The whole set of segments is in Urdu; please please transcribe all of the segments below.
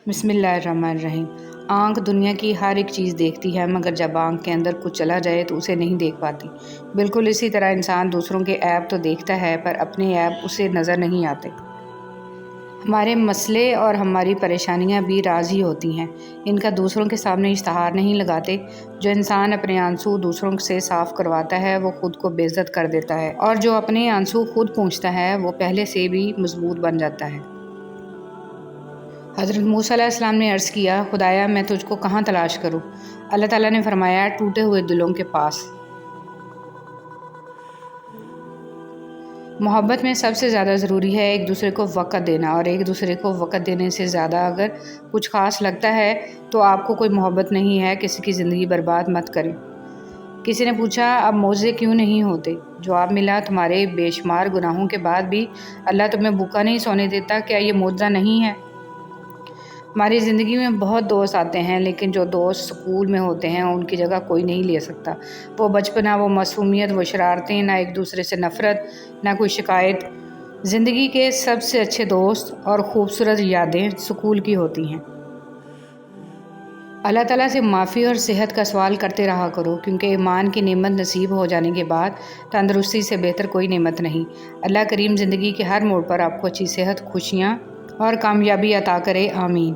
بسم اللہ الرحمن الرحیم۔ آنکھ دنیا کی ہر ایک چیز دیکھتی ہے، مگر جب آنکھ کے اندر کچھ چلا جائے تو اسے نہیں دیکھ پاتی۔ بالکل اسی طرح انسان دوسروں کے عیب تو دیکھتا ہے، پر اپنے عیب اسے نظر نہیں آتے۔ ہمارے مسئلے اور ہماری پریشانیاں بھی راز ہی ہوتی ہیں، ان کا دوسروں کے سامنے اشتہار نہیں لگاتے۔ جو انسان اپنے آنسو دوسروں سے صاف کرواتا ہے وہ خود کو بے عزت کر دیتا ہے، اور جو اپنے آنسو خود پونچھتا ہے وہ پہلے سے بھی مضبوط بن جاتا ہے۔ حضرت موسیٰ علیہ السلام نے عرض کیا، خدایا میں تجھ کو کہاں تلاش کروں؟ اللہ تعالیٰ نے فرمایا، ٹوٹے ہوئے دلوں کے پاس۔ محبت میں سب سے زیادہ ضروری ہے ایک دوسرے کو وقت دینا، اور ایک دوسرے کو وقت دینے سے زیادہ اگر کچھ خاص لگتا ہے تو آپ کو کوئی محبت نہیں ہے۔ کسی کی زندگی برباد مت کریں۔ کسی نے پوچھا، اب معجزے کیوں نہیں ہوتے؟ جواب ملا، تمہارے بے شمار گناہوں کے بعد بھی اللہ تمہیں بھوکا نہیں سونے دیتا، کیا یہ معجزہ نہیں ہے؟ ہماری زندگی میں بہت دوست آتے ہیں، لیکن جو دوست سکول میں ہوتے ہیں ان کی جگہ کوئی نہیں لے سکتا۔ وہ بچپنا، وہ معصومیت، وہ شرارتیں، نہ ایک دوسرے سے نفرت، نہ کوئی شکایت۔ زندگی کے سب سے اچھے دوست اور خوبصورت یادیں سکول کی ہوتی ہیں۔ اللہ تعالیٰ سے معافی اور صحت کا سوال کرتے رہا کرو، کیونکہ ایمان کی نعمت نصیب ہو جانے کے بعد تندرستی سے بہتر کوئی نعمت نہیں۔ اللہ کریم زندگی کے ہر موڑ پر آپ کو اچھی صحت، خوشیاں اور کامیابی عطا کرے، آمین۔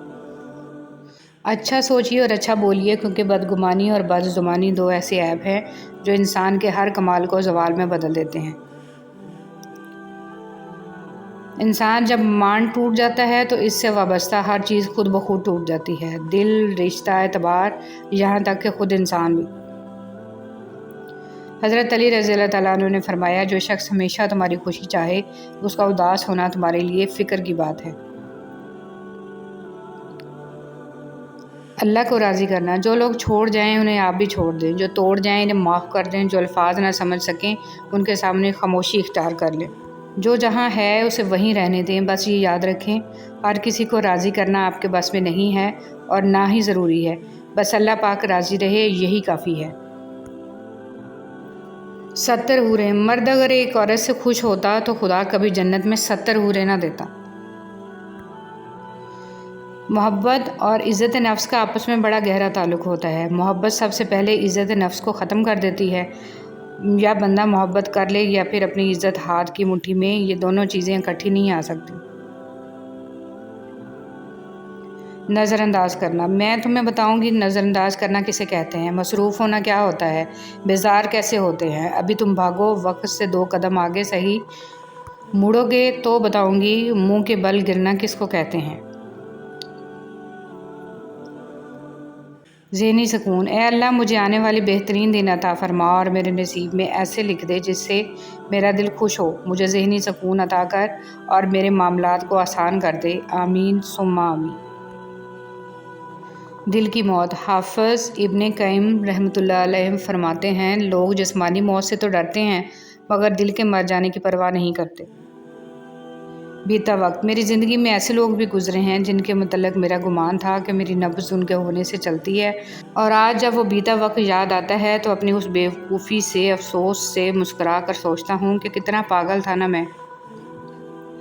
اچھا سوچیے اور اچھا بولیے، کیونکہ بدگمانی اور بد زبانی دو ایسے عیب ہیں جو انسان کے ہر کمال کو زوال میں بدل دیتے ہیں۔ انسان جب مان ٹوٹ جاتا ہے تو اس سے وابستہ ہر چیز خود بخود ٹوٹ جاتی ہے، دل، رشتہ، اعتبار، یہاں تک کہ خود انسان بھی۔ حضرت علی رضی اللہ تعالیٰ عنہ نے فرمایا، جو شخص ہمیشہ تمہاری خوشی چاہے اس کا اداس ہونا تمہارے لیے فکر کی بات ہے۔ اللہ کو راضی کرنا، جو لوگ چھوڑ جائیں انہیں آپ بھی چھوڑ دیں، جو توڑ جائیں انہیں معاف کر دیں، جو الفاظ نہ سمجھ سکیں ان کے سامنے خاموشی اختیار کر لیں۔ جو جہاں ہے اسے وہیں رہنے دیں، بس یہ یاد رکھیں، ہر کسی کو راضی کرنا آپ کے بس میں نہیں ہے اور نہ ہی ضروری ہے، بس اللہ پاک راضی رہے یہی کافی ہے۔ 70 حوریں، مرد اگر ایک عورت سے خوش ہوتا تو خدا کبھی جنت میں 70 حوریں نہ دیتا۔ محبت اور عزت نفس کا آپس میں بڑا گہرا تعلق ہوتا ہے۔ محبت سب سے پہلے عزت نفس کو ختم کر دیتی ہے۔ یا بندہ محبت کر لے یا پھر اپنی عزت ہاتھ کی مٹھی میں، یہ دونوں چیزیں اکٹھی نہیں آ سکتی۔ نظر انداز کرنا، میں تمہیں بتاؤں گی نظر انداز کرنا کسے کہتے ہیں، مصروف ہونا کیا ہوتا ہے، بیزار کیسے ہوتے ہیں۔ ابھی تم بھاگو، وقت سے 2 قدم آگے صحیح مڑو گے تو بتاؤں گی منہ کے بل گرنا کس کو کہتے ہیں۔ ذہنی سکون، اے اللہ مجھے آنے والی بہترین دن عطا فرما اور میرے نصیب میں ایسے لکھ دے جس سے میرا دل خوش ہو، مجھے ذہنی سکون عطا کر اور میرے معاملات کو آسان کر دے، آمین ثم آمین۔ دل کی موت، حافظ ابن قیم رحمۃ اللہ علیہ فرماتے ہیں، لوگ جسمانی موت سے تو ڈرتے ہیں مگر دل کے مر جانے کی پرواہ نہیں کرتے۔ بیتا وقت، میری زندگی میں ایسے لوگ بھی گزرے ہیں جن کے متعلق میرا گمان تھا کہ میری نبض ان کے ہونے سے چلتی ہے، اور آج جب وہ بیتا وقت یاد آتا ہے تو اپنی اس بے وقوفی سے، افسوس سے مسکرا کر سوچتا ہوں کہ کتنا پاگل تھا نا میں۔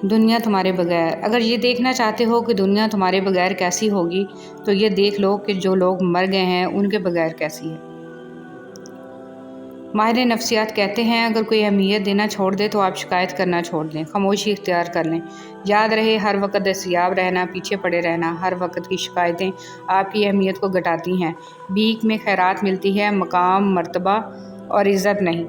دنیا تمہارے بغیر، اگر یہ دیکھنا چاہتے ہو کہ دنیا تمہارے بغیر کیسی ہوگی تو یہ دیکھ لو کہ جو لوگ مر گئے ہیں ان کے بغیر کیسی ہے۔ ماہر نفسیات کہتے ہیں، اگر کوئی اہمیت دینا چھوڑ دے تو آپ شکایت کرنا چھوڑ دیں، خاموشی اختیار کر لیں۔ یاد رہے، ہر وقت دستیاب رہنا، پیچھے پڑے رہنا، ہر وقت کی شکایتیں آپ کی اہمیت کو گھٹاتی ہیں۔ بھیک میں خیرات ملتی ہے، مقام، مرتبہ اور عزت نہیں۔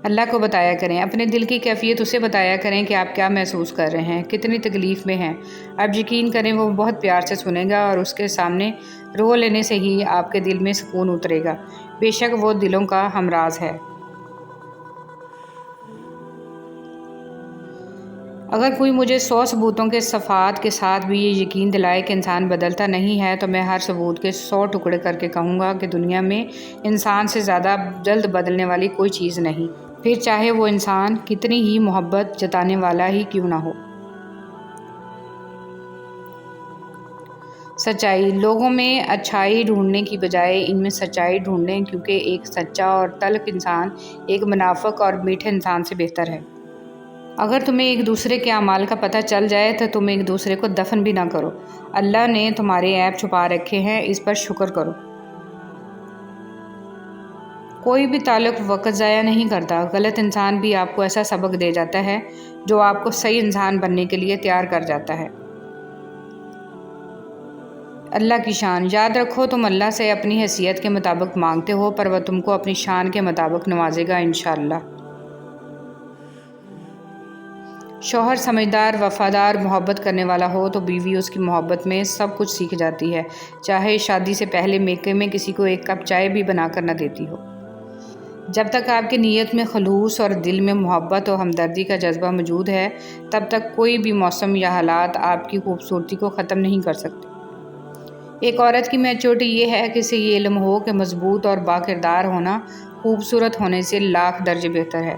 اللہ کو بتایا کریں، اپنے دل کی کیفیت اسے بتایا کریں کہ آپ کیا محسوس کر رہے ہیں، کتنی تکلیف میں ہیں۔ اب یقین کریں وہ بہت پیار سے سنے گا اور اس کے سامنے رو لینے سے ہی آپ کے دل میں سکون اترے گا۔ بے شک وہ دلوں کا ہمراز ہے۔ اگر کوئی مجھے 100 ثبوتوں کے صفات کے ساتھ بھی یہ یقین دلائے کہ انسان بدلتا نہیں ہے تو میں ہر ثبوت کے 100 ٹکڑے کر کے کہوں گا کہ دنیا میں انسان سے زیادہ جلد بدلنے والی کوئی چیز نہیں، پھر چاہے وہ انسان کتنی ہی محبت جتانے والا ہی کیوں نہ ہو۔ سچائی، لوگوں میں اچھائی ڈھونڈنے کی بجائے ان میں سچائی ڈھونڈیں، کیونکہ ایک سچا اور تلخ انسان ایک منافق اور میٹھے انسان سے بہتر ہے۔ اگر تمہیں ایک دوسرے کے اعمال کا پتہ چل جائے تو تم ایک دوسرے کو دفن بھی نہ کرو۔ اللہ نے تمہارے عیب چھپا رکھے ہیں، اس پر شکر کرو۔ کوئی بھی تعلق وقت ضائع نہیں کرتا۔ غلط انسان بھی آپ کو ایسا سبق دے جاتا ہے جو آپ کو صحیح انسان بننے کے لیے تیار کر جاتا ہے۔ اللہ کی شان۔ یاد رکھو تم اللہ سے اپنی حیثیت کے مطابق مانگتے ہو، پر وہ تم کو اپنی شان کے مطابق نوازے گا انشاءاللہ۔ شوہر سمجھدار، وفادار، محبت کرنے والا ہو تو بیوی اس کی محبت میں سب کچھ سیکھ جاتی ہے، چاہے شادی سے پہلے میکے میں کسی کو ایک کپ چائے بھی بنا کر نہ دیتی ہو۔ جب تک آپ کی نیت میں خلوص اور دل میں محبت اور ہمدردی کا جذبہ موجود ہے، تب تک کوئی بھی موسم یا حالات آپ کی خوبصورتی کو ختم نہیں کر سکتے۔ ایک عورت کی میچورٹی یہ ہے کہ اسے یہ علم ہو کہ مضبوط اور با کردار ہونا خوبصورت ہونے سے لاکھ درجے بہتر ہے۔